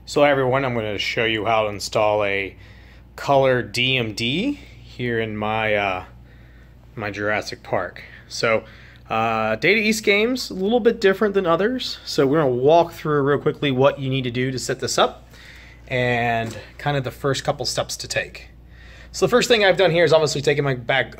So hi everyone, I'm going to show you how to install a ColorDMD here in my Jurassic Park. So Data East games a little bit different than others. So we're going to walk through real quickly what you need to do to set this up and kind of the first couple steps to take. So the first thing I've done here is obviously taking my back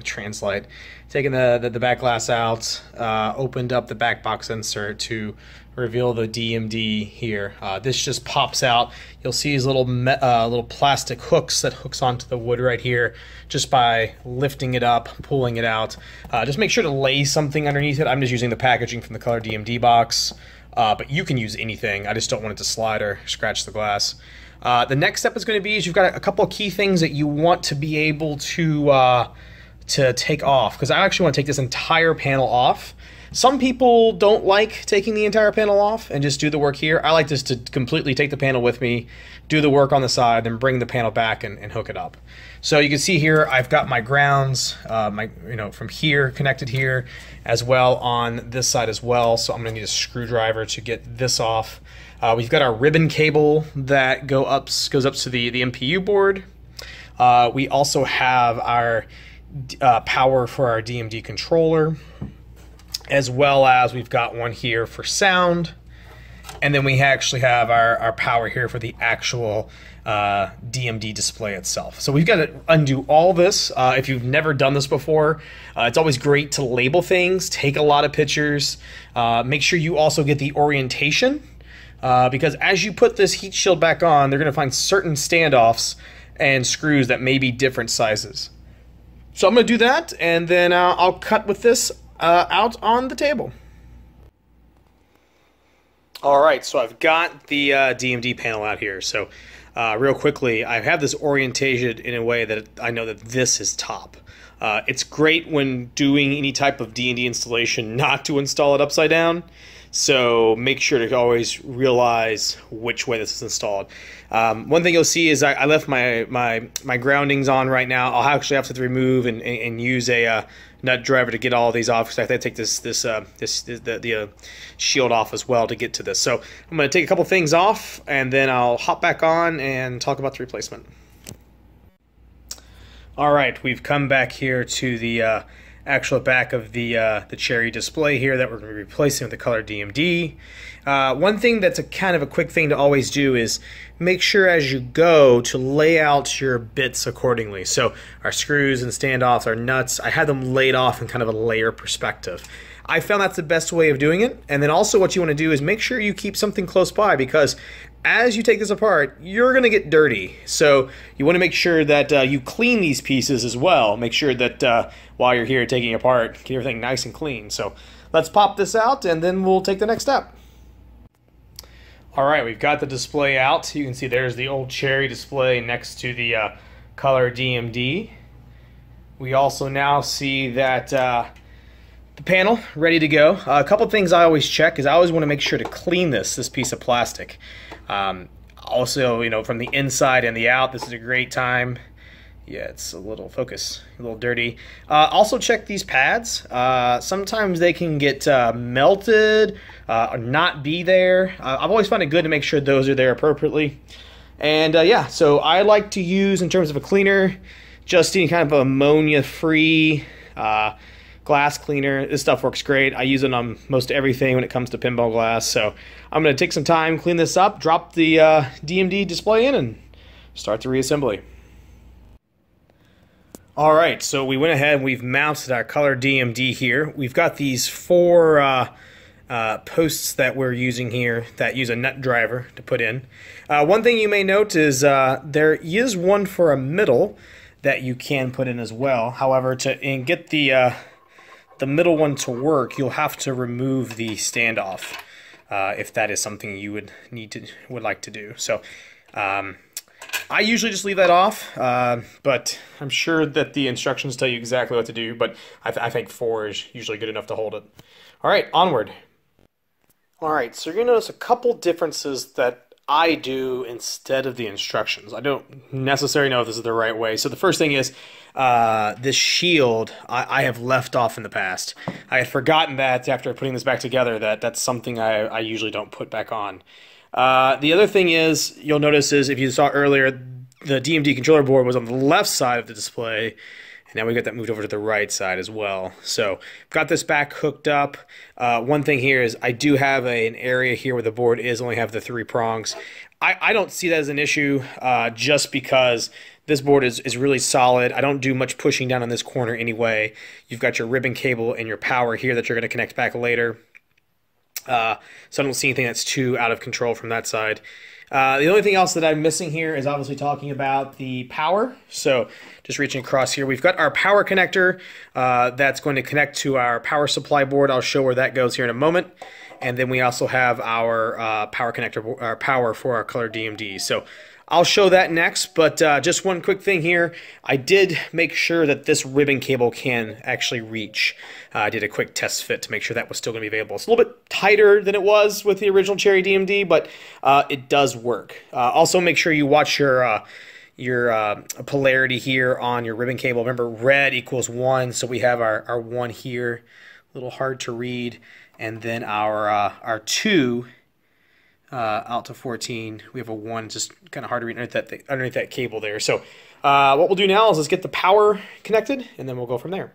translate, taking the back glass out, opened up the back box insert to reveal the DMD here. This just pops out. You'll see these little plastic hooks that hooks onto the wood right here just by lifting it up, pulling it out. Just make sure to lay something underneath it. I'm just using the packaging from the ColorDMD box, but you can use anything. I just don't want it to slide or scratch the glass. The next step is going to be you've got a couple of key things that you want to be able to take off, because I actually want to take this entire panel off. Some people don't like taking the entire panel off and just do the work here. I like this to completely take the panel with me, do the work on the side, then bring the panel back and hook it up. So you can see here I've got my grounds, from here connected here, as well on this side as well. So I'm going to need a screwdriver to get this off. We've got our ribbon cable that goes up to the MPU board. We also have our power for our DMD controller, as well as we've got one here for sound, and then we actually have our power here for the actual DMD display itself. So we've got to undo all this. If you've never done this before, it's always great to label things, take a lot of pictures, make sure you also get the orientation, because as you put this heat shield back on, they're going to find certain standoffs and screws that may be different sizes. So I'm going to do that, and then I'll cut with this out on the table. All right, so I've got the DMD panel out here. So real quickly, I have this orientated in a way that I know that this is top. It's great when doing any type of D&D installation not to install it upside down. So make sure to always realize which way this is installed. One thing you'll see is I left my groundings on right now. I'll actually have to remove and use a nut driver to get all of these off, because I have to take the shield off as well to get to this. So I'm going to take a couple things off, and then I'll hop back on and talk about the replacement. All right, we've come back here to the actual back of the Cherry display here that we're going to be replacing with the ColorDMD. One thing that's a kind of a quick thing to always do is make sure as you go to lay out your bits accordingly. So our screws and standoffs, our nuts, I had them laid off in kind of a layer perspective. I found that's the best way of doing it. And then also what you want to do is make sure you keep something close by, because as you take this apart, you're going to get dirty. So you want to make sure that you clean these pieces as well. Make sure that while you're here taking apart, get everything nice and clean. So let's pop this out, and then we'll take the next step. All right, we've got the display out. You can see there's the old Cherry display next to the ColorDMD. We also now see that the panel ready to go. A couple things I always check is I always want to make sure to clean this piece of plastic. Also, from the inside and the out, this is a great time. Yeah, it's a little dirty. Also check these pads. Sometimes they can get melted or not be there. I've always found it good to make sure those are there appropriately. And yeah, so I like to use, in terms of a cleaner, just any kind of ammonia-free glass cleaner. This stuff works great. I use it on most everything when it comes to pinball glass. So I'm going to take some time, clean this up, drop the DMD display in, and start the reassembly. All right, so we went ahead and we've mounted our ColorDMD here. We've got these four posts that we're using here that use a nut driver to put in. One thing you may note is there is one for a middle that you can put in as well. However, to get the middle one to work, you'll have to remove the standoff if that is something you would like to do. So I usually just leave that off, but I'm sure that the instructions tell you exactly what to do, but I think 4 is usually good enough to hold it. All right, onward. All right, so you're going to notice a couple differences that I do instead of the instructions. I don't necessarily know if this is the right way. So the first thing is this shield I have left off in the past. I had forgotten that after putting this back together that's something I usually don't put back on. The other thing is, you'll notice is, if you saw earlier, the DMD controller board was on the left side of the display, and now we got that moved over to the right side as well. So got this back hooked up. One thing here is I do have an area here where the board is only have the 3 prongs. I don't see that as an issue, just because this board is really solid. I don't do much pushing down on this corner anyway. You've got your ribbon cable and your power here that you're going to connect back later. So I don't see anything that's too out of control from that side. The only thing else that I'm missing here is obviously talking about the power. So just reaching across here, we've got our power connector that's going to connect to our power supply board. I'll show where that goes here in a moment. And then we also have our power connector, our power for our ColorDMD. So I'll show that next, but just one quick thing here. I did make sure that this ribbon cable can actually reach. I did a quick test fit to make sure that was still going to be available. It's a little bit tighter than it was with the original Cherry DMD, but it does work. Also, make sure you watch your polarity here on your ribbon cable. Remember, red equals 1, so we have our 1 here. A little hard to read. And then our 2 out to 14, we have a 1, just kind of hard to read underneath that cable there. So what we'll do now is let's get the power connected, and then we'll go from there.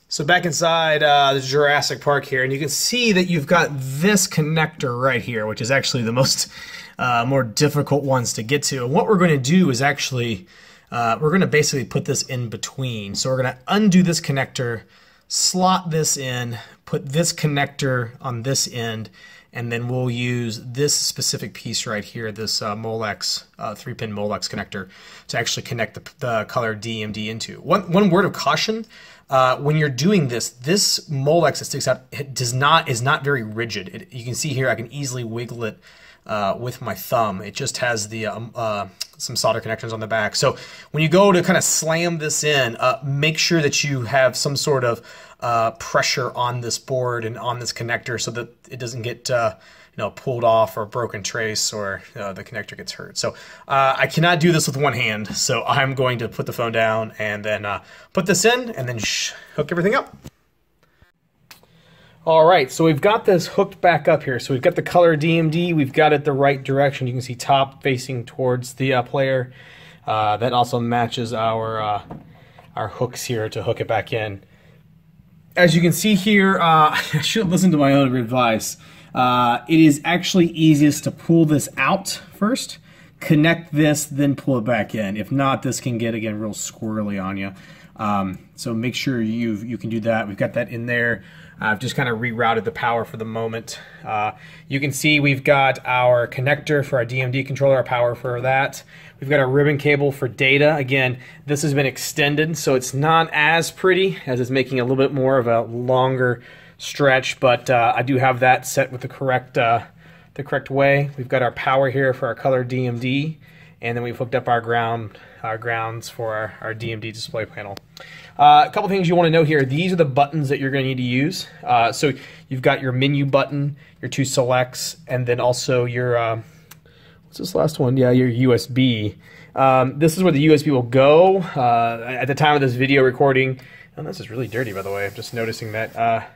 So back inside the Jurassic Park here, and you can see that you've got this connector right here, which is actually the most more difficult ones to get to. And what we're going to do is actually, we're going to basically put this in between. So we're going to undo this connector, slot this in, put this connector on this end, and then we'll use this specific piece right here, this Molex 3-pin Molex connector, to actually connect the ColorDMD into. One word of caution: when you're doing this, this Molex that sticks out is not very rigid. You can see here I can easily wiggle it with my thumb. It just has the some solder connectors on the back. So when you go to kind of slam this in, make sure that you have some sort of pressure on this board and on this connector so that it doesn't get pulled off or broken trace, or the connector gets hurt. So I cannot do this with one hand, so I'm going to put the phone down and then put this in and then hook everything up. All right, so we've got this hooked back up here. So we've got the ColorDMD, we've got it the right direction. You can see top facing towards the player. That also matches our hooks here to hook it back in. As you can see here, I should have listened to my own advice. It is actually easiest to pull this out first, connect this, then pull it back in. If not, this can get, again, real squirrely on you. So make sure you can do that. We've got that in there. I've just kind of rerouted the power for the moment. You can see we've got our connector for our DMD controller, our power for that. We've got our ribbon cable for data. Again, this has been extended, so it's not as pretty, as it's making a little bit more of a longer stretch, but I do have that set with the correct way. We've got our power here for our ColorDMD, and then we've hooked up our grounds for our DMD display panel. A couple things you want to know here. These are the buttons that you're going to need to use. So you've got your menu button, your 2 selects, and then also your, what's this last one? Yeah, your USB. This is where the USB will go. At the time of this video recording, and this is really dirty, by the way. I'm just noticing that.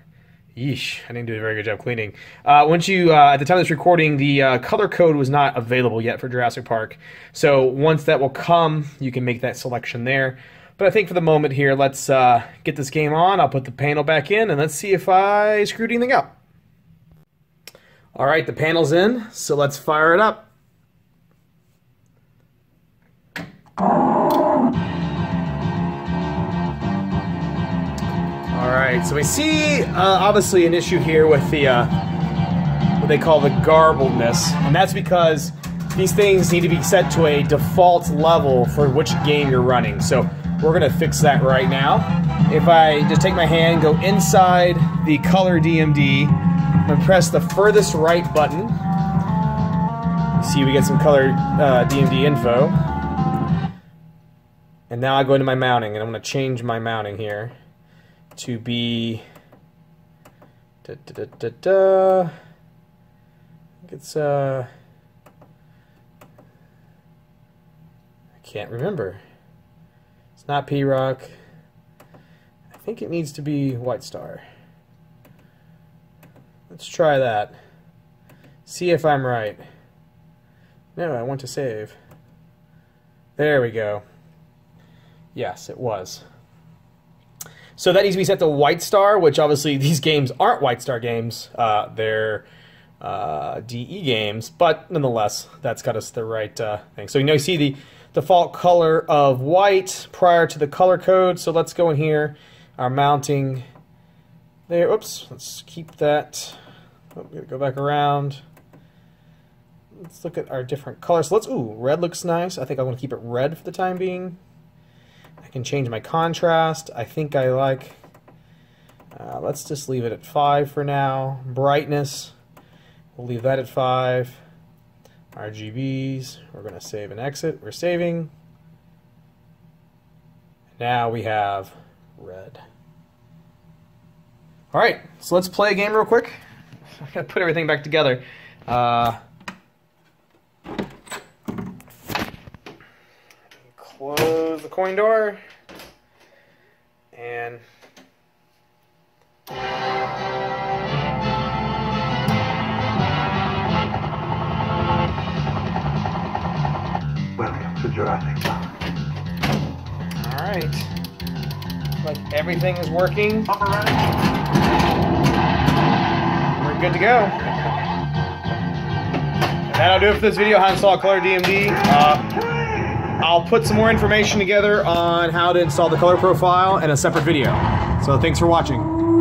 Yeesh, I didn't do a very good job cleaning. Once you, at the time of this recording, the color code was not available yet for Jurassic Park. So once that will come, you can make that selection there. But I think for the moment here, let's get this game on. I'll put the panel back in, and let's see if I screwed anything up. All right, the panel's in, so let's fire it up. All right, so we see obviously an issue here with the what they call the garbledness, and that's because these things need to be set to a default level for which game you're running. So we're gonna fix that right now. If I just take my hand, go inside the ColorDMD, I'm gonna press the furthest right button. You see we get some ColorDMD info. And now I go into my mounting, and I'm gonna change my mounting here to be I think it's I can't remember. It's not P-Rock. I think it needs to be White Star. Let's try that. See if I'm right. No, I want to save. There we go. Yes, it was. So that needs to be set to White Star, which obviously these games aren't White Star games. They're DE games, but nonetheless, that's got us the right thing. So you see the default color of white prior to the color code. So let's go in here, our mounting there. Oops, let's keep that. Oh, we gotta go back around. Let's look at our different colors. So ooh, red looks nice. I think I'm gonna keep it red for the time being. I can change my contrast. I think I like, let's just leave it at 5 for now. Brightness, we'll leave that at 5. RGBs, we're going to save and exit. We're saving. Now we have red. All right, so let's play a game real quick. I'm going to put everything back together. Close the coin door. And welcome to Jurassic. Alright. Like everything is working. We're good to go. That'll do it for this video, how to install ColorDMD. I'll put some more information together on how to install the color profile in a separate video. So thanks for watching.